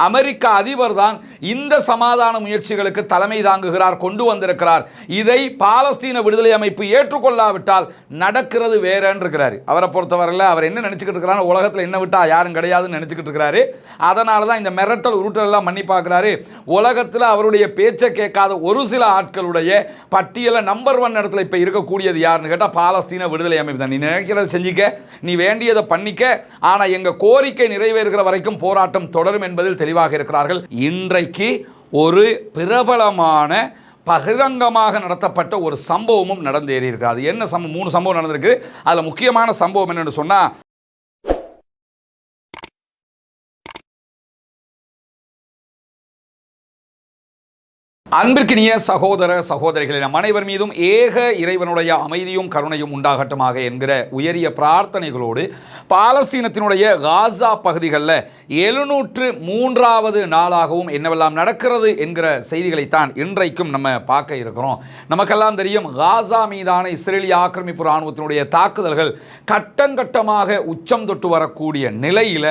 அமெரிக்க அதிபர் தான் இந்த சமாதான முயற்சிகளுக்கு தலைமை தாங்குகிறார், கொண்டு வந்திருக்கிறார். இதை பாலஸ்தீன விடுதலை அமைப்பு ஏற்றுக்கொள்ளாவிட்டால் நடக்கிறது வேறன்னு இருக்கிறாரு. அவரை பொறுத்தவரையில் அவர் என்ன நினைச்சுக்கிட்டு இருக்கிறார், உலகத்தில் என்ன விட்டா யாரும் கிடையாதுன்னு நினைச்சுக்கிட்டு இருக்கிறாரு. அதனால தான் இந்த மிரட்டல் உருட்டல் எல்லாம் பண்ணி பார்க்கிறாரு. உலகத்தில் அவருடைய பேச்சை கேட்காத ஒரு சில ஆட்களுடைய பட்டியல நம்பர் 1 இடத்துல இப்ப இருக்கக்கூடியது யாருன்னு கேட்டா பாலஸ்தீன விடுதலை அமைப்பு தான். நீ நினைக்கிறத செஞ்சிக்க, நீ வேண்டியதை பண்ணிக்க, ஆனா எங்க கோரிக்கை நிறைவேறுகிற வரைக்கும் போராட்டம் தொடரும் என்பதில் தெளிவாக இருக்கிறார்கள். இன்றைக்கு ஒரு பிரபலமான பகிரங்கமாக நடத்தப்பட்ட ஒரு சம்பவமும் நடந்தேறி இருக்கு. அது என்ன சம்பவம்? 3 சம்பவம் நடந்திருக்கு. அதுல முக்கியமான சம்பவம் என்னன்னு சொன்னா, அன்பிற்கினிய சகோதர சகோதரிகளே, நம் அனைவர் மீதும் ஏக இறைவனுடைய அமைதியும் கருணையும் உண்டாகட்டுமாக என்கிற உயரிய பிரார்த்தனைகளோடு பாலஸ்தீனத்தினுடைய காசா பகுதிகளில் 703வது நாளாகவும் என்னவெல்லாம் நடக்கிறது என்கிற செய்திகளைத்தான் இன்றைக்கும் நம்ம பார்க்க இருக்கிறோம். நமக்கெல்லாம் தெரியும், காசா மீதான இஸ்ரேலிய ஆக்கிரமிப்பு இராணுவத்தினுடைய தாக்குதல்கள் கட்டங்கட்டமாக உச்சம் தொட்டு வரக்கூடிய நிலையில்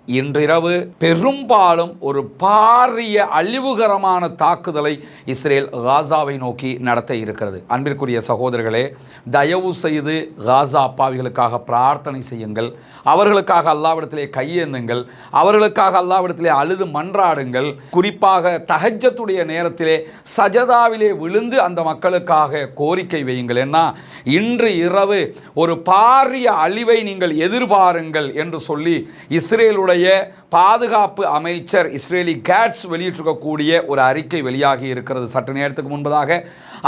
இன்றிரவு பெரும்பாலும் ஒரு பாரிய அழிவுகரமான தாக்குதலை இஸ்ரேல் காசாவை நோக்கி நடத்த இருக்கிறது. அன்பிற்குரிய சகோதரர்களே, தயவு செய்து காசா அப்பாவிகளுக்காக பிரார்த்தனை செய்யுங்கள். அவர்களுக்காக அல்லாஹ்விடத்திலே கையேந்துங்கள். அவர்களுக்காக அல்லாஹ்விடத்திலே அழுது மன்றாடுங்கள். குறிப்பாக தஹஜ்ஜத்துடைய நேரத்திலே சஜதாவிலே விழுந்து அந்த மக்களுக்காக கோரிக்கை வையுங்கள். ஏன்னா இன்று இரவு ஒரு பாரிய அழிவை நீங்கள் எதிர்பாருங்கள் என்று சொல்லி இஸ்ரேலுடைய பாதுகாப்பு அமைச்சர் இஸ்ரேலி கேட்ஸ் வெளியிட்டிருக்கக்கூடிய ஒரு அறிக்கை வெளியாகி இருக்கிறது சற்று நேரத்துக்கு முன்பதாக.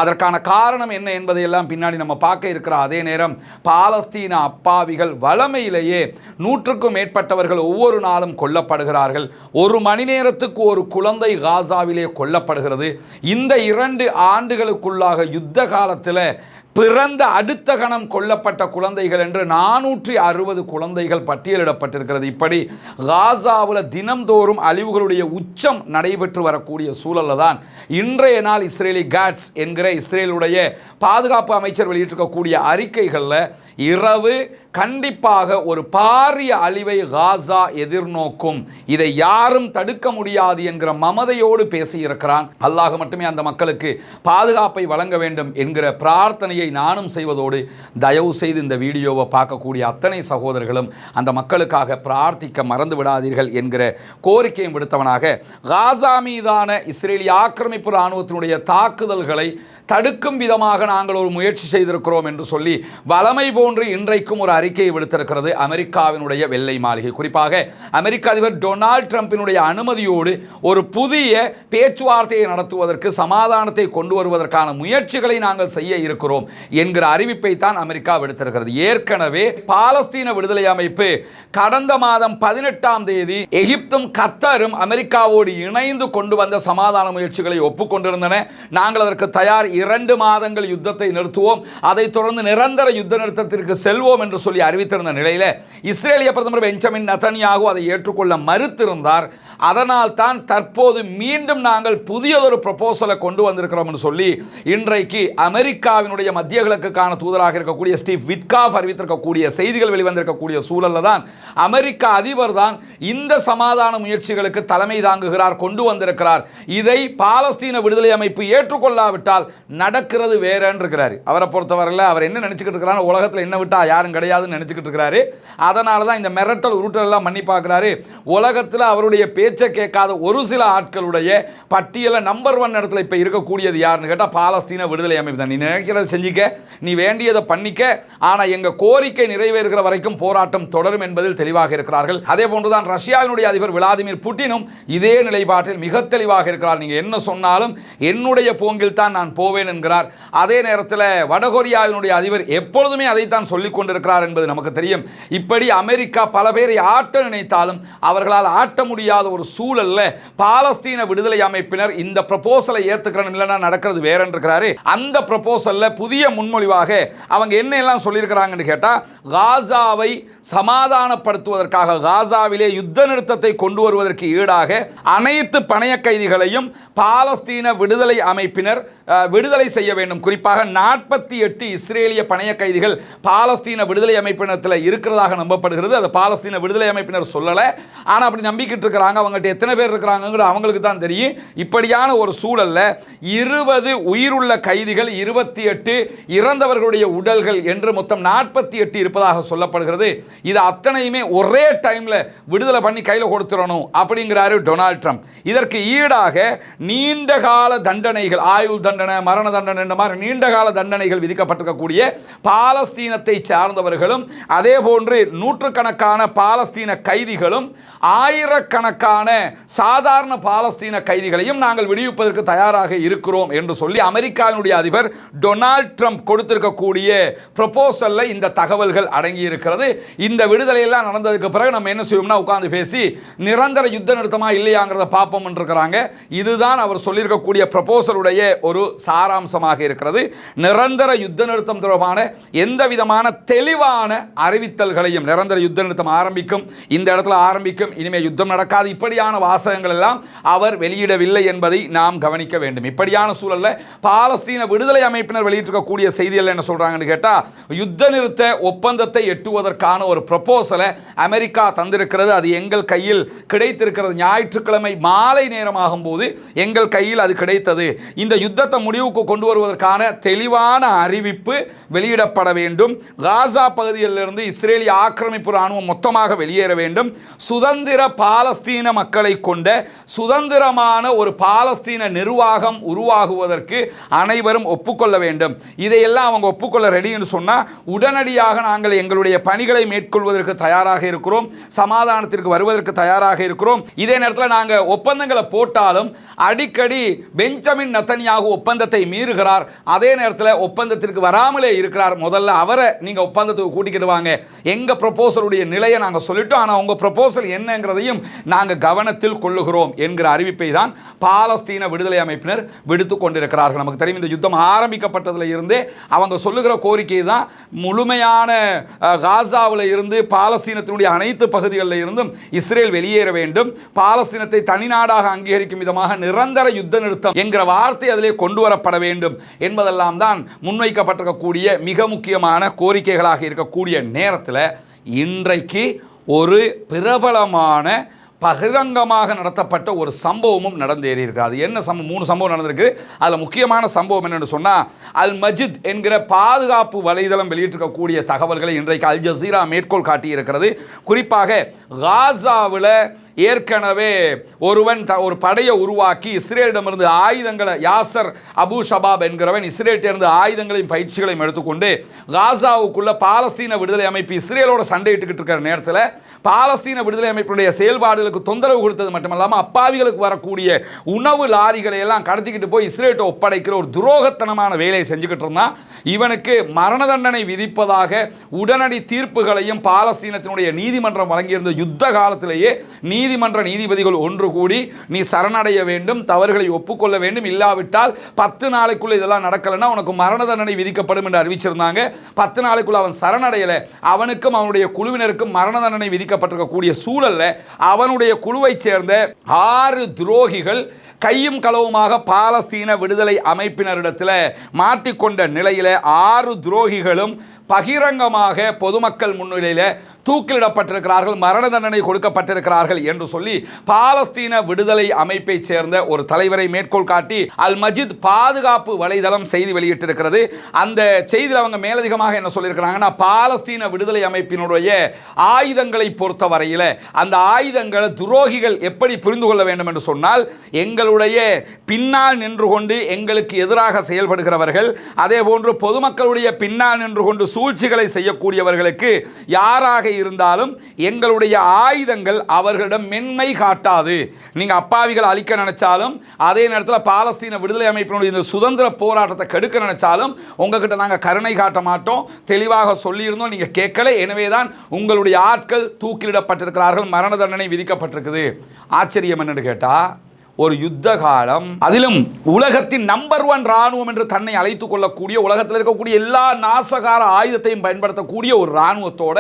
அதற்கான காரணம் என்ன என்பதையெல்லாம் பின்னாடி நம்ம பார்க்க இருக்கிற அதே நேரம், பாலஸ்தீன அப்பாவிகள் வளமையிலேயே 100க்கும் மேற்பட்டவர்கள் ஒவ்வொரு நாளும் கொல்லப்படுகிறார்கள். 1 மணி நேரத்துக்கு ஒரு குழந்தை காசாவிலே கொல்லப்படுகிறது. இந்த 2 ஆண்டுகளுக்குள்ளாக யுத்த காலத்தில் பிறந்த அடுத்த கணம் கொல்லப்பட்ட குழந்தைகள் என்று 460 குழந்தைகள் பட்டியலிடப்பட்டிருக்கிறது. இப்படி காசாவில் தினம்தோறும் அழிவுகளுடைய உச்சம் நடைபெற்று வரக்கூடிய சூழலில் தான் இன்றைய நாள் இஸ்ரேலி காட்ஸ் என்கிற இஸ்ரேலுடைய பாதுகாப்பு அமைச்சர் வெளியிட்டிருக்கக்கூடிய அறிக்கைகளில் இரவு கண்டிப்பாக ஒரு பாரிய அழிவை காசா எதிர்நோக்கும், இதை யாரும் தடுக்க முடியாது என்கிற மமதையோடு பேசியிருக்கிறான். அல்லாஹ் மட்டுமே அந்த மக்களுக்கு பாதுகாப்பை வழங்க வேண்டும் என்கிற பிரார்த்தனையை நானும் செய்வதோடு, தயவு செய்து இந்த வீடியோவை பார்க்கக்கூடிய அத்தனை சகோதரர்களும் அந்த மக்களுக்காக பிரார்த்திக்க மறந்து விடாதீர்கள் என்கிற கோரிக்கையும் விடுத்தவனாக, காசா மீதான இஸ்ரேலிய ஆக்கிரமிப்பு இராணுவத்தினுடைய தாக்குதல்களை தடுக்கும் விதமாக நாங்கள் ஒரு முயற்சி செய்திருக்கிறோம் என்று சொல்லி வலமை போன்று இன்றைக்கும் ஒரு அறிக்கையை விடுத்திருக்கிறது அமெரிக்காவினுடைய வெள்ளை மாளிகை. குறிப்பாக அமெரிக்க அதிபர் டொனால்ட் ட்ரம்பினுடைய அனுமதியோடு ஒரு புதிய பேச்சுவார்த்தையை நடத்துவதற்கு, சமாதானத்தை கொண்டு வருவதற்கான முயற்சிகளை நாங்கள் செய்ய இருக்கிறோம் என்கிற அறிவிப்பை தான் அமெரிக்கா விடுத்திருக்கிறது. ஏற்கனவே பாலஸ்தீன விடுதலை அமைப்பு கடந்த மாதம் 18ஆம் தேதி எகிப்தும் கத்தரும் அமெரிக்காவோடு இணைந்து கொண்டு வந்த சமாதான முயற்சிகளை ஒப்புக்கொண்டிருந்தன. நாங்கள் அதற்கு தயார், 2 மாதங்கள் யுத்தத்தை நிறுத்துவோம், அதைத் தொடர்ந்து நிரந்தர யுத்த நிறுத்தத்திற்கு செல்வோம் என்று சொல்லி அறிவித்திருந்த நிலையில் இஸ்ரேலிய பிரதமர் பெஞ்சமின் நெதன்யாகு அதை ஏற்றுக்கொள்ள மறுத்திருந்தார். அதனால் தான் தற்போது மீண்டும் நாங்கள் புதியதொரு ப்ரொபோசலை கொண்டு வந்திருக்கிறோம் என்று சொல்லி இன்றைக்கு அமெரிக்காவினுடைய மத்திய கிழக்குக்கான தூதராக இருக்கக்கூடிய ஸ்டீவ் விட்காஃப் அறிவித்திருக்கக்கூடிய செய்திகள் வெளிவந்திருக்கக்கூடிய சூழலில் தான் அமெரிக்க அதிபர் தான் இந்த சமாதான முயற்சிகளுக்கு தலைமை தாங்குகிறார், கொண்டு வந்திருக்கிறார். இதை பாலஸ்தீன விடுதலை அமைப்பு ஏற்றுக்கொள்ளாவிட்டால் நடக்கிறது வேறன்னு இருக்கிறாரு. அவரை பொறுத்தவரையில் அவர் என்ன நினைச்சுக்கிட்டு இருக்கிறார், உலகத்தில் என்ன விட்டா யாரும் கிடையாதுன்னு நினைச்சுக்கிட்டு இருக்கிறாரு. அதனால தான் இந்த மிரட்டல் உருட்டல் எல்லாம் பண்ணி பார்க்கிறாரு. உலகத்தில் அவருடைய பேச்சை கேட்காத ஒரு சில ஆட்களுடைய பட்டியல நம்பர் 1 இடத்துல இப்ப இருக்கக்கூடியது யாருன்னு கேட்டா பாலஸ்தீன விடுதலை அமைப்பு தான். நீ நினைக்கிறத செஞ்சிக்க, நீ வேண்டியதை பண்ணிக்க, ஆனா எங்க கோரிக்கை நிறைவேறுகிற வரைக்கும் போராட்டம் தொடரும் என்பதில் தெளிவாக இருக்கிறார்கள். அதே போன்றுதான் ரஷ்யாவினுடைய அதிபர் விளாடிமிர் புட்டினும் இதே நிலைப்பாட்டில் மிக தெளிவாக இருக்கிறார். நீங்க என்ன சொன்னாலும் என்னுடைய போங்கில் தான் நான் போவேன் என்கிறார். அதே நேரத்தில் வடகொரியாவினுடைய அதிபர் எப்பொழுதுமே அதைத்தான் சொல்லிக் கொண்டிருக்கிறார் என்பது நமக்கு தெரியும். இப்படி அமெரிக்கா பல பேரை ஆட்ட நினைத்தாலும் அவர்களால் ஆட்ட முடியாத ஒரு சூழல்ல பாலஸ்தீன விடுதலை அமைப்பினர் இந்த ப்ரொபோசலை ஏத்துக்கிறேன், இல்லைன்னா நடக்கிறது வேறன்னு இருக்கிறாரு. அந்த ப்ரொபோசல்ல புதிய முன்மொழிவாக அவங்க என்ன எல்லாம் சொல்லியிருக்கிறாங்கன்னு கேட்டா, காசாவை சமாதானப்படுத்துவதற்காக, காசாவிலே யுத்த நிறுத்தத்தை கொண்டு வருவதற்கு ஈடாக அனைத்து பணைய கைதிகளையும் பாலஸ்தீன விடுதலை அமைப்பினர் விடுதலை செய்ய வேண்டும். குறிப்பாக 48 இஸ்ரேலிய பணைய கைதிகள் பாலஸ்தீன விடுதலை அமைப்பினத்தில் இருக்கிறதாக நம்பப்படுகிறது. அது பாலஸ்தீன விடுதலை அமைப்பினர் சொல்லலை, ஆனால் அப்படி நம்பிக்கிட்டு இருக்கிறாங்க. அவங்ககிட்ட எத்தனை பேர் இருக்கிறாங்க அவங்களுக்கு தான் தெரியும். இப்படியான ஒரு சூழல்ல 20 உயிருள்ள கைதிகள், 28 இறந்தவர்களுடைய உடல்கள் என்று மொத்தம் 48 இருப்பதாக சொல்லப்படுகிறது. இது அத்தனையுமே ஒரே டைம்ல விடுதலை பண்ணி கையில் கொடுத்துடணும் அப்படிங்கிறாரு டொனால்ட் ட்ரம்ப். இதற்கு ஈடாக நீண்ட கால தண்டனைகள், ஆயுள் தண்டனை, மரண தண்டனை என்ற மாதிரி நீண்ட கால தண்டனைகள் விதிக்கப்பட்டிருக்கக்கூடிய பாலஸ்தீனத்தை சார்ந்தவர்களும் அதே போன்று நூற்றுக்கணக்கான பாலஸ்தீன கைதிகளும் ஆயிரக்கணக்கான சாதாரண பாலஸ்தீன கைதிகளையும் நாங்கள் விடுவிப்பதற்கு தயாராக இருக்கிறோம் என்று சொல்லி அமெரிக்காவினுடைய அதிபர் டொனால்ட் ட்ரம்ப் கொடுத்திருக்கக்கூடிய ப்ரொபோசல்ல இந்த தகவல்கள் அடங்கி இருக்கிறது. இந்த விடுதலையெல்லாம் நடந்ததுக்கு பிறகு நம்ம என்ன செய்வோம்னா உட்கார்ந்து பேசி நிரந்தர யுத்த நிறுத்தமா இல்லையாங்கிறத பார்ப்போம் இருக்கிறாங்க. இதுதான் அவர் சொல்லியிருக்கக்கூடிய ப்ரொபோசலுடைய ஒரு சாராம்சமாக இருக்கிறது. நிரந்தர யுத்த நிறுத்தம் தொடர்பான எந்த விதமான தெளிவான அறிவித்தல்களையும், நிரந்தர யுத்த நிறுத்தம் ஆரம்பிக்கும், இந்த இடத்துல ஆரம்பிக்கும், இனிமே யுத்தம் நடக்காது, இப்படியான வாசகங்கள் எல்லாம் அவர் வெளியிடவில்லை என்பதை நாம் கவனிக்க வேண்டும். இப்படியான சூழல்ல பாலஸ்தீன விடுதலை அமைப்பினர் வெளியிட்டிருக்கக்கூடிய செய்திகள் என்ன சொல்றாங்கன்னு கேட்டா, யுத்த நிறுத்த ஒப்பந்தத்தை எட்டுவதற்கான ஒரு ப்ரொபோசலை அமெரிக்கா தந்திருக்கிறது. அது எங்கள் கையில் கிடைத்திருக்கிறது. ஞாயிற்றுக்கிழமை மாலை நேரமாகும் போது எங்கள் கையில் அது கிடைத்தது. இந்த யுத்தத்தை முடிவுக்கு கொண்டு வருவதற்கான தெளிவான அறிவிப்பு வெளியிடப்பட வேண்டும். காசா பகுதியிலிருந்து இஸ்ரேலிய ஆக்கிரமிப்பு ராணுவம் மொத்தமாக வெளியேற வேண்டும். சுதந்திர பாலஸ்தீன மக்களை கொண்ட சுதந்திரமான ஒரு பாலஸ்தீன நிர்வாகம் உருவாகுவதற்கு அனைவரும் ஒப்புக்கொள்ள வேண்டும். இதையெல்லாம் அவங்க ஒப்புக்கொள்ள ரெடின்னு சொன்னா உடனடியாக நாங்கள் எங்களுடைய பணிகளை மேற்கொள்வதற்கு தயாராக இருக்கிறோம், சமாதானத்திற்கு வருவதற்கு தயாராக இருக்கிறோம். இதே நேரத்தில் நாங்கள் ஒப்பந்தங்களை போட்டாலும் அடிக்கடி பெஞ்சமின் நெத்தன்யாகு ஒப்பந்தத்தை மீறுகிறார், அதே நேரத்தில் ஒப்பந்தத்திற்கு வராமலே இருக்கிறார். முதல்ல அவரை நீங்க ஒப்பந்தத்துக்கு கூட்டிக்கிட்டு வாங்க, எங்க ப்ரொபோசலுடைய நிலையை நாங்கள் சொல்லிட்டோம், ஆனால் உங்க ப்ரொபோசல் என்னங்கிறதையும் நாங்கள் கவனத்தில் கொள்ளுகிறோம் என்கிற அறிவிப்பை தான் பாலஸ்தீன விடுதலை அமைப்பினர் விடுத்துக் கொண்டிருக்கிறார்கள். நமக்கு தெரியும், இந்த யுத்தம் ஆரம்பிக்கப்பட்டதில் இருந்தே அவங்க சொல்லுகிற கோரிக்கை தான் முழுமையான காசாவில் இருந்து பாலஸ்தீனத்தினுடைய அனைத்து பகுதிகளில் இருந்தும் இஸ்ரேல் வெளியேற வேண்டும், பாலஸ்தீனத்தை தனிநாடாக அங்கீகரிக்கும் விதமாக நிரந்தர யுத்த நிறுத்தம் என்கிற வார்த்தை அதிலே கொண்டு வரப்பட வேண்டும் என்பதெல்லாம் தான் முன்வைக்கப்பட்டிருக்கக்கூடிய மிக முக்கியமான கோரிக்கைகளாக இருக்கக்கூடிய நேரத்தில் இன்றைக்கு ஒரு பிரபலமான பகிரங்கமாக நடத்தப்பட்ட ஒரு சம்பவமும் நடந்தேறி இருக்கு. அது என்ன சம்பவம்? 3 சம்பவம் நடந்திருக்கு. அதில் முக்கியமான சம்பவம் என்னன்னு சொன்னால், அல் மஜித் என்கிற பாதுகாப்பு வலைதளம் வெளியிட்டிருக்கக்கூடிய தகவல்களை இன்றைக்கு அல் ஜசீரா மேற்கோள் காட்டியிருக்கிறது. குறிப்பாக காசாவில் ஏற்கனவே ஒருவன் ஒரு படையை உருவாக்கி இஸ்ரேலிடமிருந்து ஆயுதங்களை, யாசர் அபு ஷபாப் என்கிறவன் இஸ்ரேலிருந்து ஆயுதங்களையும் பயிற்சிகளையும் எடுத்துக்கொண்டு காசாவுக்குள்ள பாலஸ்தீன விடுதலை அமைப்பு இஸ்ரேலோட சண்டையிட்டுக்கிட்டு இருக்கிற நேரத்தில் பாலஸ்தீன விடுதலை அமைப்பினுடைய செயல்பாடுகளுக்கு தொந்தரவு கொடுத்தது மட்டுமல்லாமல் அப்பாவிகளுக்கு வரக்கூடிய உணவு லாரிகளை எல்லாம் கடத்திக்கிட்டு போய் இஸ்ரேலை ஒப்படைக்கிற ஒரு துரோகத்தனமான வேலையை செஞ்சுக்கிட்டு இருந்தான். இவனுக்கு மரண தண்டனை விதிப்பதாக உடனடி தீர்ப்புகளையும் பாலஸ்தீனத்தினுடைய நீதிமன்றம் வழங்கியிருந்த யுத்த காலத்திலேயே நீதிமன்ற நீதிபதிகள் ஒன்று கூடி நீ சரணடைய வேண்டும், தவறுகளை ஒப்புக்கொள்ள வேண்டும், இல்லாவிட்டால் 10 நாளைக்குள்ள இதெல்லாம் நடக்கலைன்னா உனக்கு மரண தண்டனை விதிக்கப்படும் என்று அறிவிச்சிருந்தாங்க. 10 நாளைக்குள்ள அவன் சரணடையல, அவனுக்கும் அவனுடைய குழுவினருக்கும் மரண தண்டனை விதிக்கப்பட்டிருக்கக்கூடிய சூழல்ல அவனுடைய குழுவை சேர்ந்த 6 துரோகிகள் கையும் களவுமாக பாலஸ்தீன விடுதலை அமைப்பினரிடத்தில் மாட்டிக்கொண்ட நிலையில் 6 துரோகிகளும் பகிரங்கமாக பொதுமக்கள் முன்னிலையில் தூக்கிலிடப்பட்டிருக்கிறார்கள், மரண தண்டனை கொடுக்கப்பட்டிருக்கிறார்கள் என்று சொல்லி பாலஸ்தீன விடுதலை அமைப்பை சேர்ந்த ஒரு தலைவரை மேற்கோள் காட்டி அல் மஜித் பாதுகாப்பு வலைதளம் செய்தி வெளியிட்டிருக்கிறது. அந்த செய்தியில் அவங்க மேலதிகமாக என்ன சொல்லியிருக்கிறாங்கன்னா, பாலஸ்தீன விடுதலை அமைப்பினுடைய ஆயுதங்களை பொறுத்த வரையில் அந்த ஆயுதங்களை துரோகிகள் எப்படி புரிந்து கொள்ள வேண்டும் என்று சொன்னால், எங்களுடைய பின்னால் நின்று கொண்டு எங்களுக்கு எதிராக செயல்படுகிறவர்கள், அதே போன்று பொதுமக்களுடைய பின்னால் நின்று கொண்டு சூழ்ச்சிகளை செய்யக்கூடியவர்களுக்கு யாராக இருந்தாலும் எங்களுடைய ஆயுதங்கள் அவர்களிடம் மென்மை காட்டாது. நீங்க அப்பாவிகள் அழிக்க நினைச்சாலும், அதே நேரத்தில் பாலஸ்தீன விடுதலை அமைப்பினுடைய இந்த சுதந்திர போராட்டத்தை கெடுக்க நினைச்சாலும் உங்ககிட்ட நாங்கள் கருணை காட்ட மாட்டோம், தெளிவாக சொல்லியிருந்தோம், நீங்க கேட்கல, எனவேதான் உங்களுடைய ஆட்கள் தூக்கிலிடப்பட்டிருக்கிறார்கள், மரண தண்டனை விதிக்கப்பட்டிருக்குது. ஆச்சரியம் என்னன்னு கேட்டா, ஒரு யுத்த காலம், அதிலும் உலகத்தின் நம்பர் 1 ராணுவம் என்று தன்னை அழைத்துக் கொள்ளக்கூடிய, உலகத்தில் இருக்கக்கூடிய எல்லா நாசகார ஆயுதத்தையும் பயன்படுத்தக்கூடிய ஒரு ராணுவத்தோட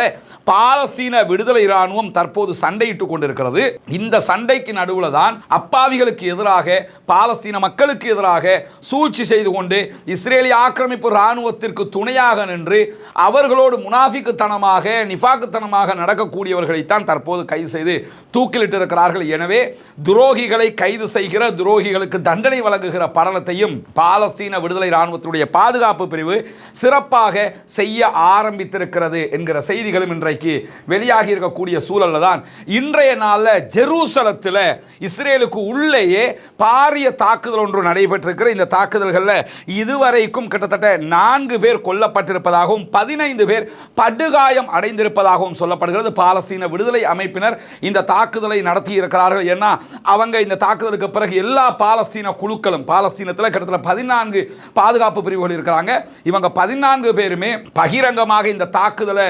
பாலஸ்தீன விடுதலை ராணுவம் தற்போது சண்டையிட்டுக் கொண்டிருக்கிறது. இந்த சண்டைக்கு நடுவில் தான் அப்பாவிகளுக்கு எதிராக, பாலஸ்தீன மக்களுக்கு எதிராக சூழ்ச்சி செய்து கொண்டு இஸ்ரேலிய ஆக்கிரமிப்பு ராணுவத்திற்கு துணையாக நின்று அவர்களோடு முனாஃபிக்குத்தனமாக, நிஃபாக்குத்தனமாக நடக்கக்கூடியவர்களைத்தான் தற்போது கைது செய்து தூக்கிலிட்டு இருக்கிறார்கள். எனவே துரோகிகளை கைது செய்கிற, துரோகிகளுக்கு தண்டனை வழங்குகிற படலத்தையும் பாலஸ்தீன விடுதலை ராணுவத்துடைய பாதுகாப்பு பிரிவு சிறப்பாக செய்ய ஆரம்பித்திருக்கிறது என்கிற செய்திகளும் இன்றைக்கு வெளியாகி இருக்கக்கூடிய சூழல்ல தான் இன்றைய நாளில் ஜெருசலத்தில் இஸ்ரேலுக்கு உள்ளேயே பாரிய தாக்குதல் ஒன்று நடைபெற்றிருக்கிற. இந்த தாக்குதல்களில் இதுவரைக்கும் கிட்டத்தட்ட 4 பேர் கொல்லப்பட்டிருப்பதாகவும் 15 பேர் படுகாயம் அடைந்திருப்பதாகவும் சொல்லப்படுகிறது. பாலஸ்தீன விடுதலை அமைப்பினர் இந்த தாக்குதலை நடத்தி இருக்கிறார்கள். ஏன்னா அவங்க இந்த தாக்குதலுக்கு பிறகு எல்லா பாலஸ்தீன குழுக்களும், பாலஸ்தீனத்தில் கிட்டத்தட்ட 14 பாதுகாப்பு பிரிவுகள் இருக்கிறாங்க. இவங்க 14 பேருமே பகிரங்கமாக இந்த தாக்குதலை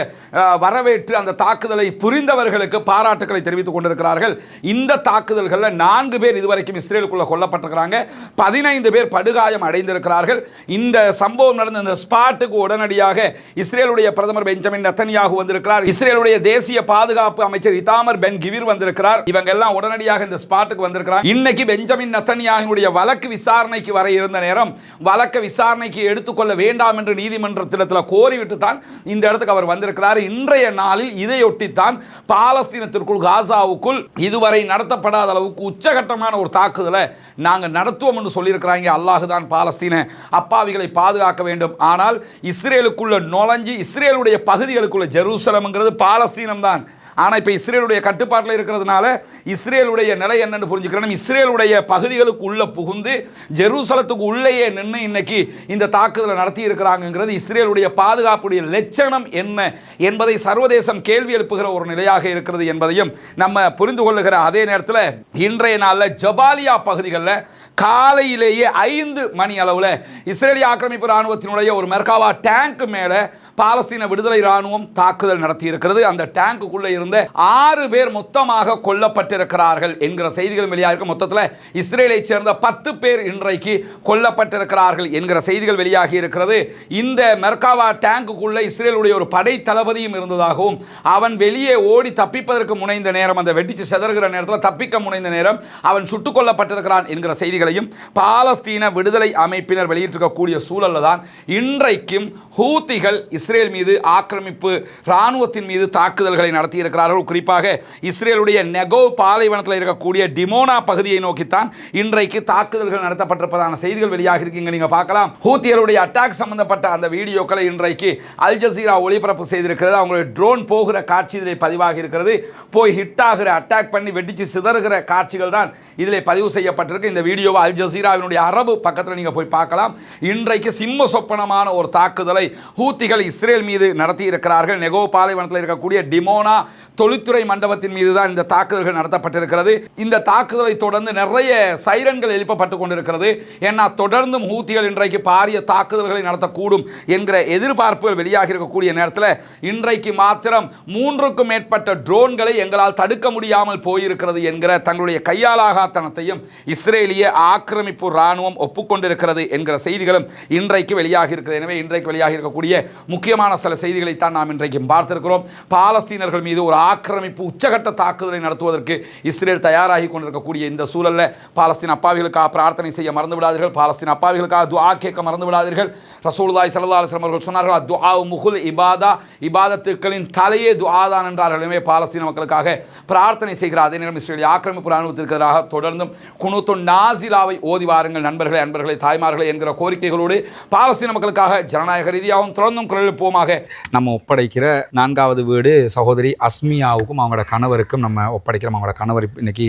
வரவேற்று அந்த தாக்குதலை புரிந்தவர்களுக்கு பாராட்டுக்களை தெரிவித்துக் கொண்டிருக்கிறார்கள். இந்த தாக்குதல்களில் 4 பேர் இதுவரைக்கும் இஸ்ரேலுக்குள்ள கொல்லப்பட்டிருக்கிறாங்க, 15 பேர் படுகாயம் அடைந்திருக்கிறார்கள். இந்த சம்பவம் நடந்த இந்த ஸ்பாட்டுக்கு உடனடியாக இஸ்ரேலுடைய பிரதமர் பெஞ்சமின் நெத்தன்யாகு வந்திருக்கிறார். இஸ்ரேலுடைய தேசிய பாதுகாப்பு அமைச்சர் இதாமர் பென் கிவிர் வந்திருக்கிறார். இவங்க எல்லாம் உடனடியாக இந்த ஸ்பாட்டுக்கு வந்திருக்கிறார். இன்னைக்கு பெஞ்சமின் நெத்தன்யாகுவுடைய வழக்கு விசாரணைக்கு வர இருந்த நேரம் வழக்கு விசாரணைக்கு எடுத்துக்கொள்ள வேண்டாம் என்று நீதிமன்றத்தில் கோரிவிட்டு தான் இந்த இடத்துக்கு அவர் வந்திருக்கிறார். இன்றைய நாளில் இதையொட்டித்தான் பாலஸ்தீனத்திற்குள், காசாவுக்குள் இதுவரை நடத்தப்படாத அளவுக்கு உச்சகட்டமான ஒரு தாக்குதலை நாங்கள் நடத்துவோம் என்று சொல்லியிருக்கிறாங்க. அல்லாஹுதான் பாலஸ்தீன அப்பாவிகளை பாதுகாக்க வேண்டும். ஆனால் இஸ்ரேலுக்குள்ள நுழைஞ்சு இஸ்ரேலுடைய பகுதிகளுக்குள்ள, ஜெருசலம்ங்கிறது பாலஸ்தீனம் தான், ஆனால் இப்போ இஸ்ரேலுடைய கட்டுப்பாட்டில் இருக்கிறதுனால இஸ்ரேலுடைய நிலை என்னன்னு புரிஞ்சுக்கிறோம். இஸ்ரேலுடைய பகுதிகளுக்கு உள்ள புகுந்து ஜெருசலத்துக்கு உள்ளேயே நின்று இன்னைக்கு இந்த தாக்குதலை நடத்தி இருக்கிறாங்கிறது இஸ்ரேலுடைய பாதுகாப்புடைய லட்சணம் என்ன என்பதை சர்வதேசம் கேள்வி எழுப்புகிற ஒரு நிலையாக இருக்கிறது என்பதையும் நம்ம புரிந்து கொள்ளுகிற அதே நேரத்தில் இன்றைய நாளில் ஜபாலியா பகுதிகளில் காலையிலேயே 5 மணி அளவில் இஸ்ரேலிய ஆக்கிரமிப்பு ராணுவத்தினுடைய ஒரு மெர்காவா டேங்க் மேலே பாலஸ்தீன விடுதலை ராணுவம் தாக்குதல் நடத்தி இருக்கிறது. அந்த டேங்குக்குள்ளே இருந்த 6 பேர் மொத்தமாக கொல்லப்பட்டிருக்கிறார்கள் என்கிற செய்திகள் வெளியாகிருக்கு. மொத்தத்தில் இஸ்ரேலை சேர்ந்த 10 பேர் இன்றைக்கு கொல்லப்பட்டிருக்கிறார்கள் என்கிற செய்திகள் வெளியாகி இருக்கிறது. இந்த மெர்காவா டேங்குக்குள்ளே இஸ்ரேலுடைய ஒரு படை தளபதியும் இருந்ததாகவும், அவன் வெளியே ஓடி தப்பிப்பதற்கு முனைந்த நேரம், அந்த வெடிச்சு செதறுகிற நேரத்தில் தப்பிக்க முனைந்த நேரம் அவன் சுட்டுக் கொல்லப்பட்டிருக்கிறான் என்கிற செய்திகளையும் பாலஸ்தீன விடுதலை அமைப்பினர் வெளியிட்டிருக்கக்கூடிய சூழல்ல தான் இன்றைக்கும் ஹூத்திகள் இஸ்ரேல் மீது, ஆக்கிரமிப்பு ராணுவத்தின் மீது தாக்குதல்களை நடத்தி இருக்கிறார்கள். குறிப்பாக இஸ்ரேலுடைய நெகோவ் பாலைவனத்தில் இருக்கக்கூடிய டிமோனா பகுதியை நோக்கித்தான் இன்றைக்கு தாக்குதல்கள் நடத்தப்பட்டிருப்பதான செய்திகள் வெளியாக இருக்கீங்க. நீங்க பார்க்கலாம். ஹூத்திகளுடைய அட்டாக் சம்பந்தப்பட்ட அந்த வீடியோக்களை இன்றைக்கு அல் ஜசீரா ஒளிபரப்பு செய்திருக்கிறது. அவங்களுடைய ட்ரோன் போகிற காட்சி இதில் பதிவாகி இருக்கிறது. போய் ஹிட் ஆகிற, அட்டாக் பண்ணி வெடிச்சு சிதறுகிற காட்சிகள் தான் இதில் பதிவு செய்யப்பட்டிருக்கு. இந்த வீடியோவை அல் ஜசீராவினுடைய அரபு பக்கத்தில் நீங்கள் போய் பார்க்கலாம். இன்றைக்கு சிம்ம சொப்பனமான ஒரு தாக்குதலை ஹூத்திகள் இஸ்ரேல் மீது நடத்தி இருக்கிறார்கள். நெகோ பாலைவனத்தில் இருக்கக்கூடிய டிமோனா தொழில்துறை மண்டபத்தின் மீது தான் இந்த தாக்குதல்கள் நடத்தப்பட்டிருக்கிறது. இந்த தாக்குதலை தொடர்ந்து நிறைய சைரன்கள் எழுப்பப்பட்டு கொண்டிருக்கிறது. ஏன்னா தொடர்ந்தும் ஹூத்திகள் இன்றைக்கு பாரிய தாக்குதல்களை நடத்தக்கூடும் என்கிற எதிர்பார்ப்புகள் வெளியாகி இருக்கக்கூடிய நேரத்தில் இன்றைக்கு மாத்திரம் 3க்கும் மேற்பட்ட ட்ரோன்களை எங்களால் தடுக்க முடியாமல் போயிருக்கிறது என்கிற தங்களுடைய கையாலாகத்தனத்தையும் இஸ்ரேலிய ஆக்கிரமிப்பு ராணுவம் ஒப்புக்கொண்டிருக்கிறது என்கிற செய்திகளும் இன்றைக்கு வெளியாகி இருக்கிறது. எனவே இன்றைக்கு வெளியாகி இருக்கக்கூடிய முக்கியமான சில செய்திகளைத்தான் நாம் இன்றைக்கு பார்த்திருக்கிறோம். பாலஸ்தீனர்கள் மீது ஒரு ஆக்கிரமிப்பு உச்சகட்ட தாக்குதலை நடத்துவதற்கு இஸ்ரேல் தயாராகி கொண்டிருக்கக்கூடிய இந்த சூழலில் பாலஸ்தீன அப்பாவிகளுக்காக பிரார்த்தனை செய்ய மறந்து விடாதீர்கள். பாலஸ்தீன அப்பாவிகளுக்காக துஆ கேட்க மறந்து விடாதீர்கள். ரசூலுல்லாஹி ஸல்லல்லாஹு அலைஹி வஸல்லம் அவர்கள் சொன்னார்கள், துஆ முகுல் இபாதா, இபாதத்துக்களின் தலையே துஆ தான் என்றார்கள். எனவே பாலஸ்தீன மக்களுக்காக பிரார்த்தனை செய்கிற அதே நேரம் இஸ்ரேலிய ஆக்கிரமிப்பு ராணுவத்திற்கு எதிராக தொடர்ந்தும் குனூத்து நாசிலாவை ஓதி வாருங்கள் நண்பர்களே, அன்பர்களே, தாய்மார்களே என்கிற கோரிக்கைகளோடு பாலஸ்தீன மக்களுக்காக ஜனநாயக ரீதியாகவும் தொடர்ந்தும் குரல் எழுப்புவோமாக. நம்ம ஒப்படைக்கிற 4வது வீடு சகோதரி அஸ்மியாவுக்கும் அவங்களோட கணவருக்கும் நம்ம ஒப்படைக்கிறோம். அவங்களோட கணவர் இன்னைக்கு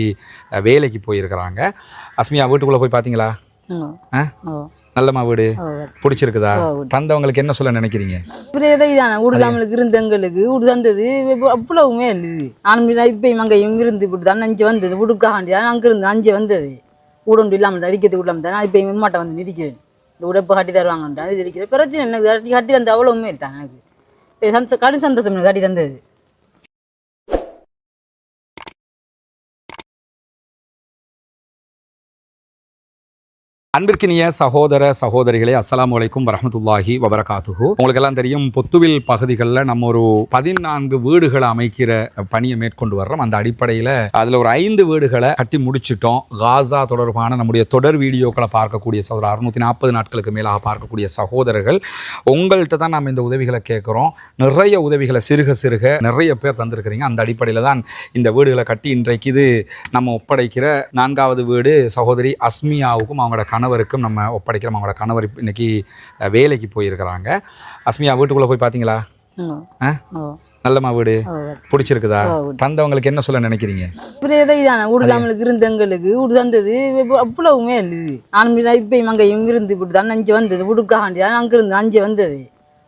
வேலைக்கு போயிருக்கிறாங்க. அஸ்மியா, வீட்டுக்குள்ளே போய் பார்த்தீங்களா? நல்லமா வீடு பிடிச்சிருக்குதா? தந்தவங்களுக்கு என்ன சொல்ல நினைக்கிறீங்க? ஊடுலாமலுக்கு இருந்தவங்களுக்கு வீடு தந்தது அவ்வளவுமே இல்லது. நான் இப்பயும் அங்கேயும் இருந்து விட்டு தான் 5 வந்தது வீடுக்காண்டியா. அங்கே இருந்து 5 வந்தது வீடு ஒன்று இல்லாமல் தான் இருக்கிறது வீட்டில் தான். நான் இப்போ இம்மாட்ட வந்து நிற்கிறேன். இந்த உடப்பை கட்டி தருவாங்கன்றான். இது இருக்கிற பிரச்சனை எனக்கு கட்டி தந்த அவ்வளவுமே தான். எனக்கு கடு சந்தோஷம் கட்டி தந்தது. அன்பிற்கினிய சகோதர சகோதரிகளே, அஸ்ஸலாமு அலைக்கும் வரஹ்மத்துல்லாஹி வபரகாத்துஹு. உங்களுக்கு எல்லாம் தெரியும், பொத்துவில் பகுதிகளில் நம்ம ஒரு 14 வீடுகளை அமைக்கிற பணியை மேற்கொண்டு வர்றோம். அந்த அடிப்படையில் அதில் ஒரு 5 வீடுகளை கட்டி முடிச்சிட்டோம். காசா தொடர்பான நம்முடைய தொடர் வீடியோக்களை பார்க்கக்கூடிய சகோதரர் 640 நாட்களுக்கு மேலாக பார்க்கக்கூடிய சகோதரர்கள், உங்கள்கிட்ட தான் நம்ம இந்த உதவிகளை கேட்குறோம். நிறைய உதவிகளை சிறுக நிறைய பேர் தந்திருக்கிறீங்க. அந்த அடிப்படையில் தான் இந்த வீடுகளை கட்டி இன்றைக்கு இது நம்ம ஒப்படைக்கிற 4வது வீடு சகோதரி அஸ்மியாவுக்கும் அவங்களோட கணவருக்கும் நம்ம ஒப்படைக்கிறோம். அவங்களோட கணவர் இன்னைக்கு வேலைக்கு போயிருக்கிறாங்க. அஸ்மியா, வீட்டுக்குள்ளே போய் பார்த்தீங்களா? நல்லமா வீடு பிடிச்சிருக்குதா? தந்தவங்களுக்கு என்ன சொல்ல நினைக்கிறீங்க? வீடு இல்லாமலுக்கு இருந்தவங்களுக்கு வீடு தந்தது அவ்வளவுமே இல்லது. நானும் இப்பயும் அங்கேயும் இருந்து இப்படி தான் அஞ்சு வந்தது வீடுக்காண்டி தான் அங்கே இருந்து அஞ்சு வந்தது.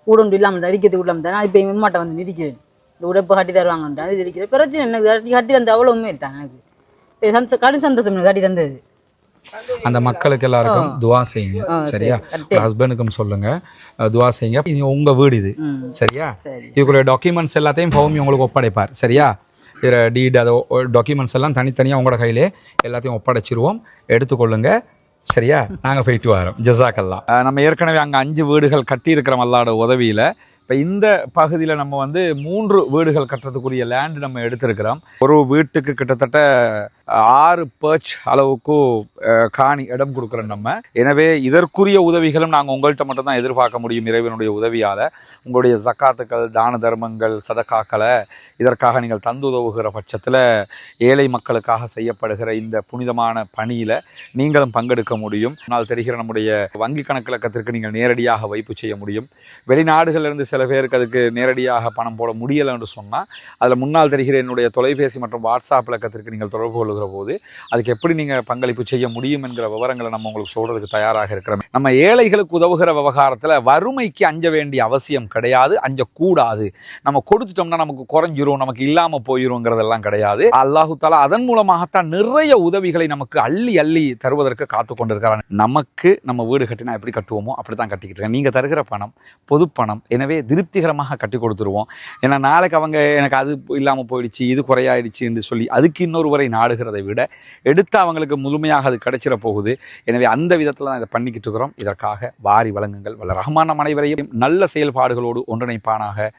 வீடு ஒன்று இல்லாமல் தான் இருக்கிறது இல்லாமல் தான் நான் இப்பயும் விமாட்டை வந்து நிற்கிறேன். இந்த வீடை இப்போ கட்டி தருவாங்கன்ட்டு அது இருக்கிறேன். பிரச்சனை எனக்கு கட்டி தந்த அவ்வளவுமே தான் எனக்கு கடு சந்தோஷம் கட்டி தந்தது. அந்த மக்களுக்கு எல்லாருக்கும் துவா செய்யுங்க, சரியா? ஹஸ்பண்டுக்கும் சொல்லுங்க, துவா செய்யுங்க. இது உங்க வீடு, இது சரியா? இதுக்குரிய டாக்குமெண்ட்ஸ் எல்லாத்தையும் ஃபௌமி உங்களுக்கு ஒப்படைப்பார், சரியா? இதில் டீட் அதை டாக்குமெண்ட்ஸ் எல்லாம் தனித்தனியாக உங்களோட கையிலே எல்லாத்தையும் ஒப்படைச்சிருவோம், எடுத்துக்கொள்ளுங்க, சரியா? நாங்கள் போயிட்டு வரோம். ஜஸாக்கல்லா. நம்ம ஏற்கனவே அங்கே 5 வீடுகள் கட்டியிருக்கிறோம் அல்லாஹ்வோட உதவியில். இப்போ இந்த பகுதியில் நம்ம 3 வீடுகள் கட்டுறதுக்குரிய லேண்டு நம்ம எடுத்திருக்கிறோம். ஒரு வீட்டுக்கு கிட்டத்தட்ட 6 பர்ச் அளவுக்கு காணி இடம் கொடுக்குறோம் நம்ம. எனவே இதற்குரிய உதவிகளும் நாங்கள் உங்கள்கிட்ட மட்டும்தான் எதிர்பார்க்க முடியும். இறைவனுடைய உதவியால் உங்களுடைய ஜக்காத்துக்கள், தான தர்மங்கள், சதக்காக்களை இதற்காக நீங்கள் தந்து உதவுகிற பட்சத்தில் ஏழை மக்களுக்காக செய்யப்படுகிற இந்த புனிதமான பணியில் நீங்களும் பங்கெடுக்க முடியும். ஆனால் தெரிகிற நம்முடைய வங்கி கணக்கிலக்கத்திற்கு நீங்கள் நேரடியாக வைப்பு செய்ய முடியும். வெளிநாடுகளிலிருந்து சில பேருக்கு அதுக்கு நேரடியாக பணம் போட முடியலை என்று சொன்னால் அதில் முன்னால் தெரிகிற என்னுடைய தொலைபேசி மற்றும் வாட்ஸ்அப் இலக்கத்திற்கு நீங்கள் தொடர்பு கொள்ளுகிற போது அதுக்கு எப்படி நீங்கள் பங்களிப்பு செய்ய முடியும் என்கிற விவரங்களை நம்ம உங்களுக்கு சொல்கிறதுக்கு தயாராக இருக்கிறோம். நம்ம ஏழைகளுக்கு உதவுகிற விவகாரத்தில் வறுமைக்கு அஞ்ச வேண்டிய அவசியம் கிடையாது, அஞ்சக்கூடாது. நம்ம கொடுத்துட்டோம்னா நமக்கு குறைஞ்சிரும், நமக்கு இல்லாமல் போயிருங்கிறதெல்லாம் கிடையாது. அல்லாஹு தஆலா அதன் மூலமாகத்தான் நிறைய உதவிகளை நமக்கு அள்ளி அள்ளி தருவதற்கு காத்து கொண்டிருக்கிறார். நமக்கு நம்ம வீடு கட்டினா எப்படி கட்டுவோமோ அப்படி தான் கட்டிக்கிட்டு இருக்கேன். நீங்கள் தருகிற பணம் பொது பணம், எனவே திருப்திகரமாக கட்டி கொடுத்துருவோம். ஏன்னா நாளைக்கு அவங்க எனக்கு அது இல்லாமல் போயிடுச்சு, இது குறையாயிடுச்சு என்று சொல்லி அதுக்கு இன்னொருவரை நாடுகிறதை விட எடுத்து அவங்களுக்கு முழுமையாக அது கிடைச்சிட போகுது. எனவே அந்த விதத்தில் தான் இதை பண்ணிக்கிட்டு இருக்கிறோம். இதற்காக வாரி வழங்குங்கள். வல்ல ரஹ்மான் நம் அனைவரையும் நல்ல செயல்பாடுகளோடு ஒன்றிணைப்பானாக.